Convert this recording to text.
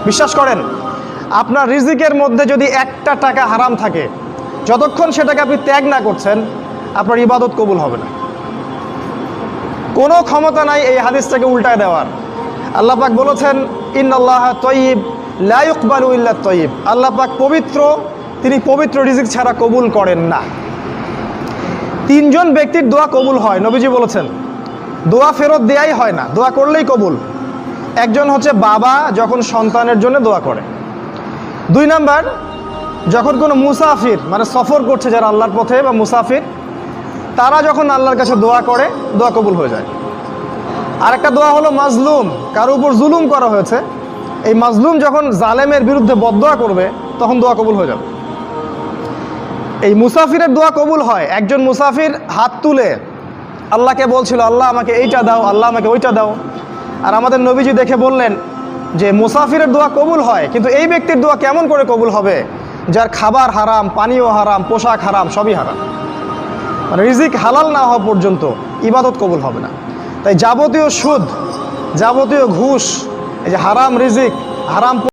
বিশ্বাস করেন, আপনার রিজিকের মধ্যে যদি একটা টাকা হারাম থাকে, যতক্ষণ সেটাকে আপনি ত্যাগ না করছেন, আপনার ইবাদত কবুল হবে না। কোনো ক্ষমতা নাই এই হাদিসটাকে উল্টায় দেওয়ার। আল্লাহ পাক বলেছেন, ইন্নাল্লাহ তয়্যিব লা ইকবালু ইল্লা তয়্যিব। আল্লাহ পাক পবিত্র, তিনি পবিত্র রিজিক ছাড়া কবুল করেন না। তিনজন ব্যক্তির দোয়া কবুল হয়, নবীজি বলেছেন। দোয়া ফেরত দেয়াই হয় না, দোয়া করলেই কবুল। একজন হচ্ছে বাবা যখন সন্তানের জন্য দোয়া করে। 2 নাম্বার, যখন কোনো মুসাফির মানে সফর করছে যারা আল্লাহর পথে বা মুসাফির, তারা যখন আল্লাহর কাছে দোয়া করে, দোয়া কবুল হয়ে যায়। আরেকটা দোয়া হলো মাজলুম, কারো উপর জুলুম করা হয়েছে, এই মাজলুম যখন জালেমের বিরুদ্ধে বদদোয়া করবে, তখন দোয়া কবুল হয়ে যাবে। এই মুসাফিরের দোয়া কবুল হয়। একজন মুসাফির হাত তুলে আল্লাহকে বলছিল, আল্লাহ আমাকে এইটা দাও, আল্লাহ আমাকে ওইটা দাও। আর আমাদের নবীজি দেখে বললেন যে মুসাফিরের দোয়া কবুল হয়, কিন্তু এই ব্যক্তির দোয়া কেমন করে কবুল হবে যার খাবার হারাম, পানীয় হারাম, পোশাক হারাম, সবই হারাম। মানে রিজিক হালাল না হওয়া পর্যন্ত ইবাদত কবুল হবে না। তাই যাবতীয় সুদ, যাবতীয় ঘুষ, এই যে হারাম রিজিক, হারাম